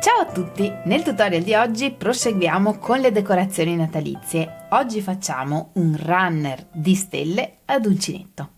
Ciao a tutti! Nel tutorial di oggi proseguiamo con le decorazioni natalizie. Oggi facciamo un runner di stelle ad uncinetto.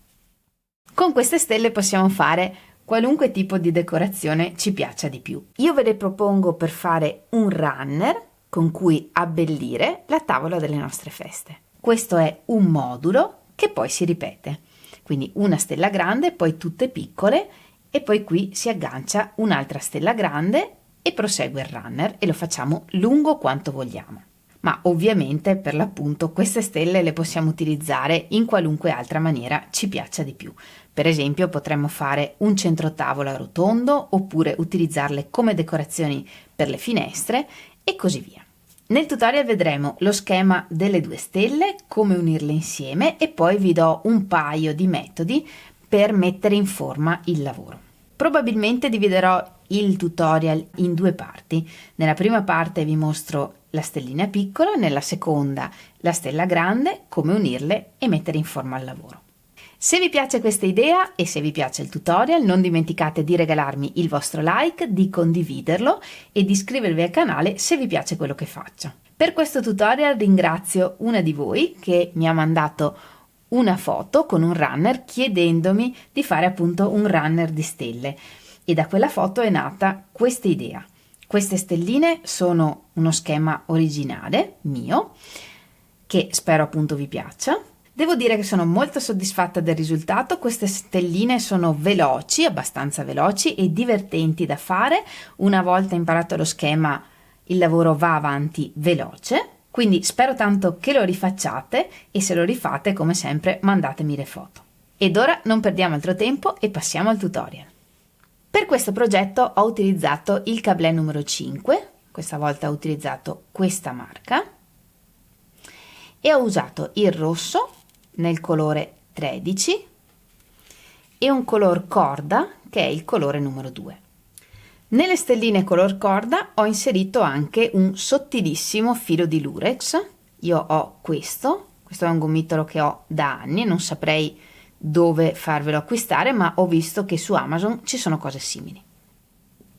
Con queste stelle possiamo fare qualunque tipo di decorazione ci piaccia di più. Io ve le propongo per fare un runner con cui abbellire la tavola delle nostre feste. Questo è un modulo che poi si ripete. Quindi una stella grande, poi tutte piccole e poi qui si aggancia un'altra stella grande e prosegue il runner e lo facciamo lungo quanto vogliamo. Ma ovviamente per l'appunto queste stelle le possiamo utilizzare in qualunque altra maniera ci piaccia di più. Per esempio potremmo fare un centrotavola rotondo oppure utilizzarle come decorazioni per le finestre e così via. Nel tutorial vedremo lo schema delle due stelle, come unirle insieme e poi vi do un paio di metodi per mettere in forma il lavoro. Probabilmente dividerò il tutorial in due parti. Nella prima parte vi mostro la stellina piccola, nella seconda la stella grande, come unirle e mettere in forma il lavoro. Se vi piace questa idea e se vi piace il tutorial, non dimenticate di regalarmi il vostro like, di condividerlo e di iscrivervi al canale se vi piace quello che faccio. Per questo tutorial ringrazio una di voi che mi ha mandato una foto con un runner chiedendomi di fare appunto un runner di stelle e da quella foto è nata questa idea. Queste stelline sono uno schema originale mio che spero appunto vi piaccia. Devo dire che sono molto soddisfatta del risultato. Queste stelline sono veloci, abbastanza veloci e divertenti da fare. Una volta imparato lo schema il lavoro va avanti veloce. Quindi spero tanto che lo rifacciate e se lo rifate, come sempre, mandatemi le foto. Ed ora non perdiamo altro tempo e passiamo al tutorial. Per questo progetto ho utilizzato il cablè numero 5, questa volta ho utilizzato questa marca e ho usato il rosso nel colore 13 e un color corda che è il colore numero 2. Nelle stelline color corda ho inserito anche un sottilissimo filo di lurex. Io ho questo è un gomitolo che ho da anni, non saprei dove farvelo acquistare, ma ho visto che su Amazon ci sono cose simili.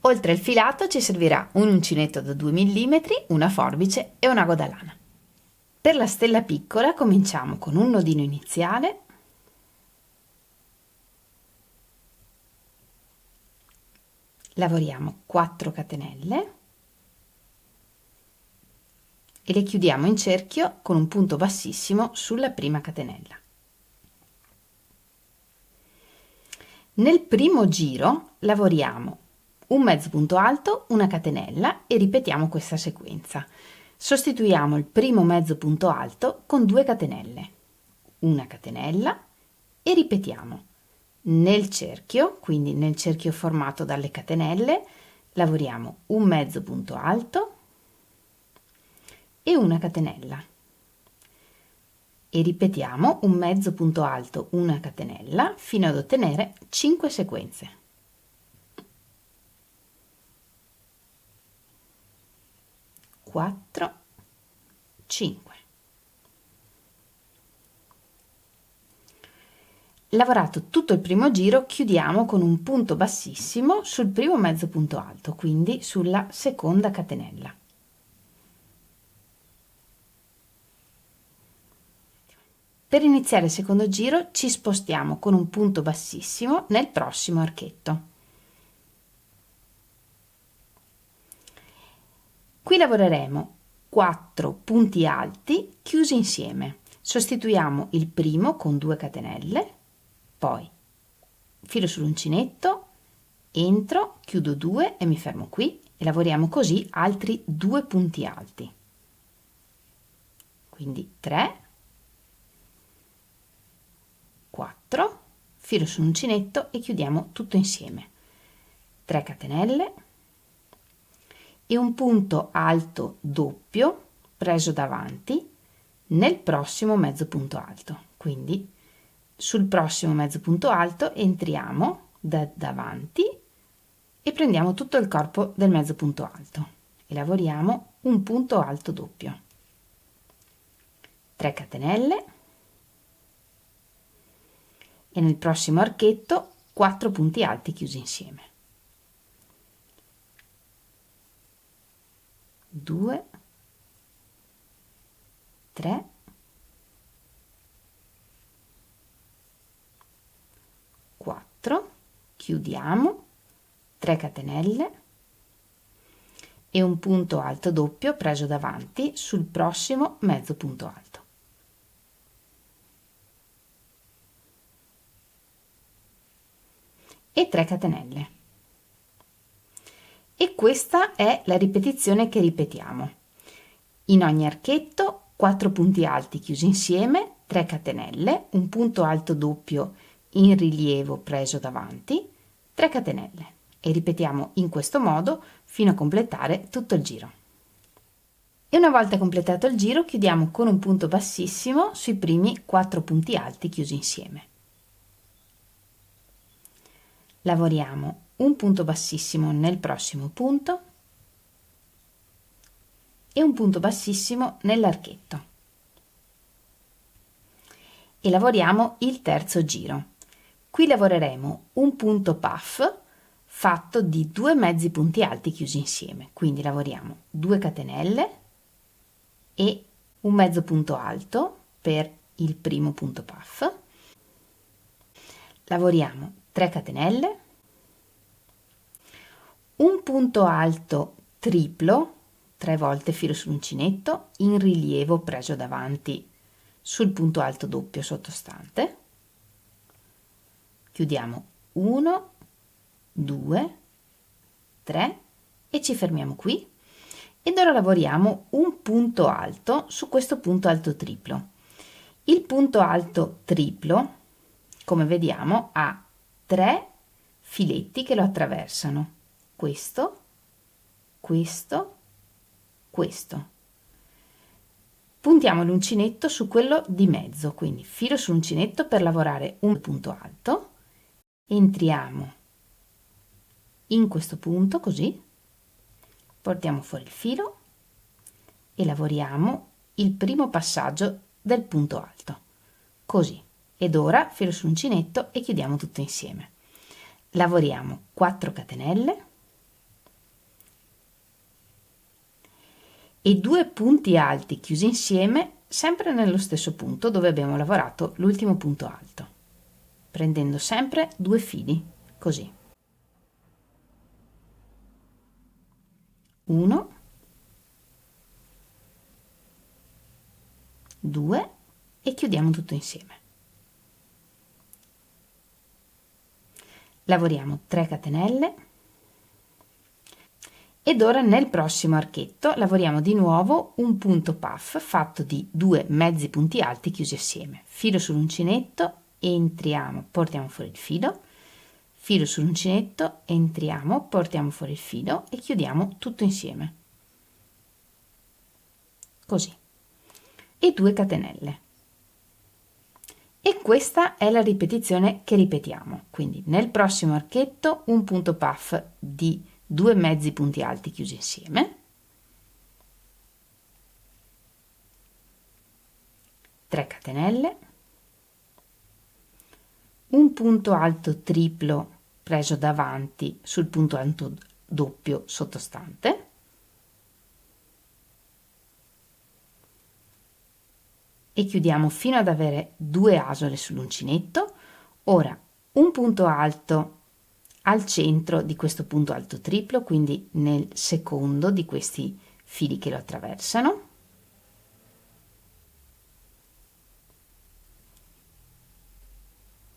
Oltre al filato ci servirà un uncinetto da 2 mm, una forbice e un ago da lana. Per la stella piccola cominciamo con un nodino iniziale, lavoriamo 4 catenelle e le chiudiamo in cerchio con un punto bassissimo sulla prima catenella. Nel primo giro lavoriamo un mezzo punto alto, una catenella e ripetiamo questa sequenza. Sostituiamo il primo mezzo punto alto con 2 catenelle, una catenella e ripetiamo. Nel cerchio, quindi nel cerchio formato dalle catenelle, lavoriamo un mezzo punto alto e una catenella e ripetiamo un mezzo punto alto, una catenella fino ad ottenere 5 sequenze. Quattro, 5. Lavorato tutto il primo giro, chiudiamo con un punto bassissimo sul primo mezzo punto alto, quindi sulla seconda catenella. Per iniziare il secondo giro ci spostiamo con un punto bassissimo nel prossimo archetto. Qui lavoreremo 4 punti alti chiusi insieme. Sostituiamo il primo con 2 catenelle, poi filo sull'uncinetto, entro, chiudo 2 e mi fermo qui e lavoriamo così altri 2 punti alti. Quindi 3, 4, filo sull'uncinetto e chiudiamo tutto insieme. 3 catenelle e un punto alto doppio preso davanti nel prossimo mezzo punto alto. Quindi sul prossimo mezzo punto alto entriamo da davanti e prendiamo tutto il corpo del mezzo punto alto e lavoriamo un punto alto doppio. 3 catenelle e nel prossimo archetto 4 punti alti chiusi insieme. 2, 3, 4, chiudiamo, 3 catenelle e un punto alto doppio preso davanti sul prossimo mezzo punto alto. E 3 catenelle. E questa è la ripetizione che ripetiamo. In ogni archetto 4 punti alti chiusi insieme, 3 catenelle, un punto alto doppio in rilievo preso davanti, 3 catenelle e ripetiamo in questo modo fino a completare tutto il giro. E una volta completato il giro chiudiamo con un punto bassissimo sui primi 4 punti alti chiusi insieme. Lavoriamo un punto bassissimo nel prossimo punto e un punto bassissimo nell'archetto e lavoriamo il terzo giro. Qui lavoreremo un punto puff fatto di 2 mezzi punti alti chiusi insieme, quindi lavoriamo 2 catenelle e un mezzo punto alto per il primo punto puff, lavoriamo 3 catenelle, un punto alto triplo 3 volte filo sull'uncinetto in rilievo preso davanti sul punto alto doppio sottostante, chiudiamo 1, 2, 3 e ci fermiamo qui ed ora lavoriamo un punto alto su questo punto alto triplo. Il punto alto triplo, come vediamo, ha 3 filetti che lo attraversano, questo, questo, questo. Puntiamo l'uncinetto su quello di mezzo, quindi filo sull'uncinetto per lavorare un punto alto, entriamo in questo punto così, portiamo fuori il filo e lavoriamo il primo passaggio del punto alto, così. Ed ora filo sull'uncinetto e chiudiamo tutto insieme. Lavoriamo 4 catenelle e 2 punti alti chiusi insieme sempre nello stesso punto dove abbiamo lavorato l'ultimo punto alto, prendendo sempre 2 fili, così. 1, 2 e chiudiamo tutto insieme. Lavoriamo 3 catenelle ed ora nel prossimo archetto lavoriamo di nuovo un punto puff fatto di 2 mezzi punti alti chiusi assieme, filo sull'uncinetto, entriamo, portiamo fuori il filo, filo sull'uncinetto, entriamo, portiamo fuori il filo e chiudiamo tutto insieme, così, e 2 catenelle. E questa è la ripetizione che ripetiamo, quindi nel prossimo archetto un punto puff di 2 mezzi punti alti chiusi insieme, 3 catenelle, un punto alto triplo preso davanti sul punto alto doppio sottostante, e chiudiamo fino ad avere 2 asole sull'uncinetto. Ora un punto alto al centro di questo punto alto triplo, quindi nel secondo di questi fili che lo attraversano,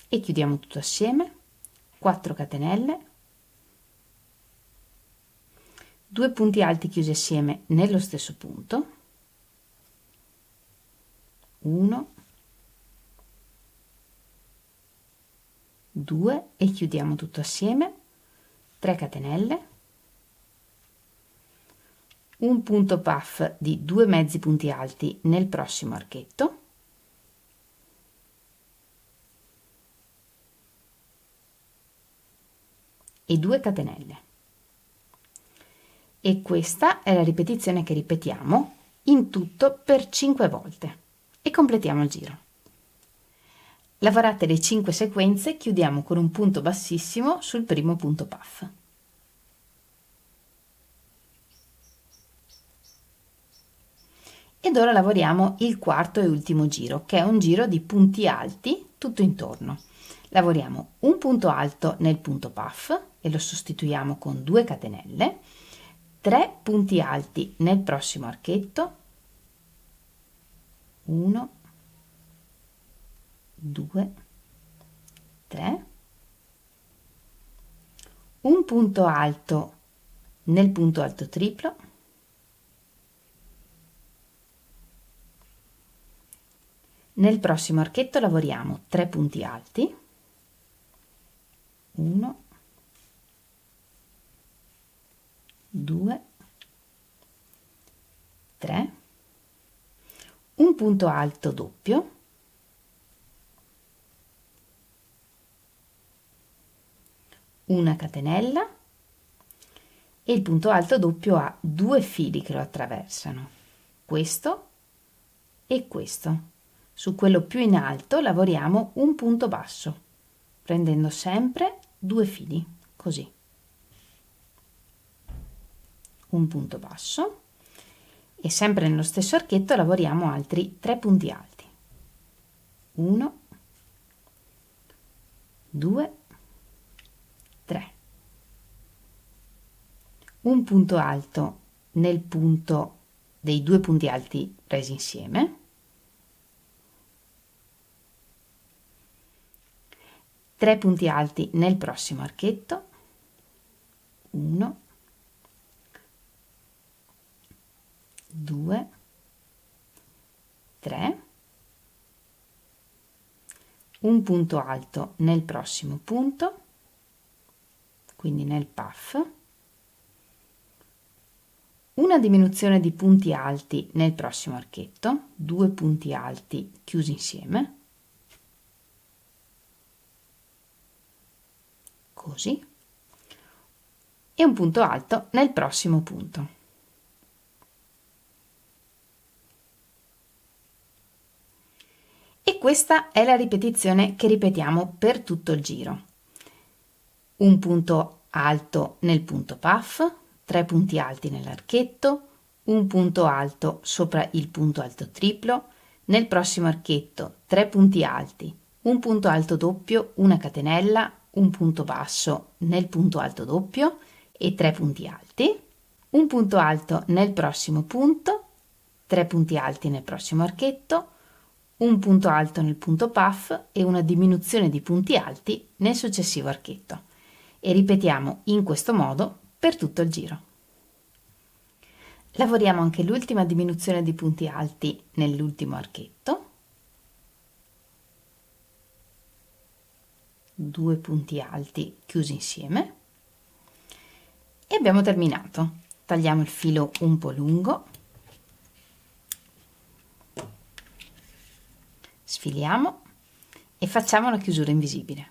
e chiudiamo tutto assieme, 4 catenelle, 2 punti alti chiusi assieme nello stesso punto, 1, 2 e chiudiamo tutto assieme, 3 catenelle, un punto puff di 2 mezzi punti alti nel prossimo archetto, e 2 catenelle. E questa è la ripetizione che ripetiamo in tutto per 5 volte e completiamo il giro. Lavorate le 5 sequenze, chiudiamo con un punto bassissimo sul primo punto puff. Ed ora lavoriamo il quarto e ultimo giro, che è un giro di punti alti tutto intorno. Lavoriamo un punto alto nel punto puff e lo sostituiamo con 2 catenelle, 3 punti alti nel prossimo archetto, 1, 2, 3, un punto alto nel punto alto triplo, nel prossimo archetto lavoriamo 3 punti alti, 1, 2, 3, un punto alto doppio, una catenella e il punto alto doppio ha 2 fili che lo attraversano, questo e questo. Su quello più in alto lavoriamo un punto basso, prendendo sempre 2 fili, così. Un punto basso e sempre nello stesso archetto lavoriamo altri 3 punti alti. 1, 2, 3. Un punto alto nel punto dei 2 punti alti presi insieme. 3 punti alti nel prossimo archetto, 1, 2, 3, un punto alto nel prossimo punto, quindi nel puff, una diminuzione di punti alti nel prossimo archetto, 2 punti alti chiusi insieme, così, e un punto alto nel prossimo punto. E questa è la ripetizione che ripetiamo per tutto il giro. Un punto alto nel punto puff, 3 punti alti nell'archetto, un punto alto sopra il punto alto triplo, nel prossimo archetto 3 punti alti, un punto alto doppio, una catenella, un punto basso nel punto alto doppio e 3 punti alti, un punto alto nel prossimo punto, 3 punti alti nel prossimo archetto, un punto alto nel punto puff e una diminuzione di punti alti nel successivo archetto. E ripetiamo in questo modo per tutto il giro. Lavoriamo anche l'ultima diminuzione di punti alti nell'ultimo archetto. 2 punti alti chiusi insieme e abbiamo terminato. Tagliamo il filo un po' lungo, sfiliamo e facciamo la chiusura invisibile.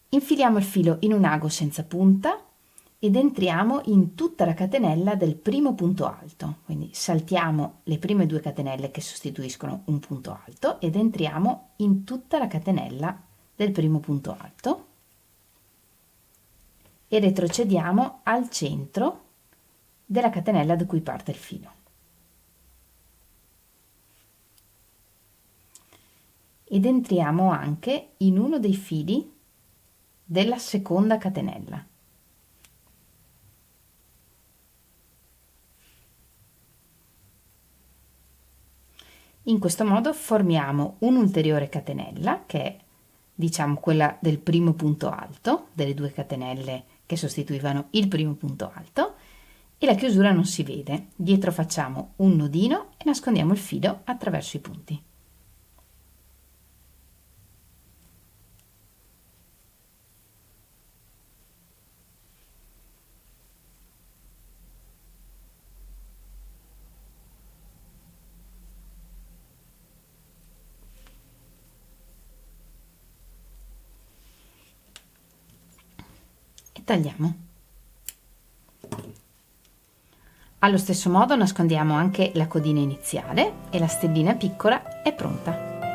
Infiliamo il filo in un ago senza punta ed entriamo in tutta la catenella del primo punto alto, quindi saltiamo le prime 2 catenelle che sostituiscono un punto alto ed entriamo in tutta la catenella del primo punto alto e retrocediamo al centro della catenella da cui parte il filo. Ed entriamo anche in uno dei fili della seconda catenella. In questo modo formiamo un'ulteriore catenella che è, diciamo, quella del primo punto alto, delle 2 catenelle che sostituivano il primo punto alto, e la chiusura non si vede. Dietro facciamo un nodino e nascondiamo il filo attraverso i punti. Tagliamo. Allo stesso modo nascondiamo anche la codina iniziale e la stellina piccola è pronta.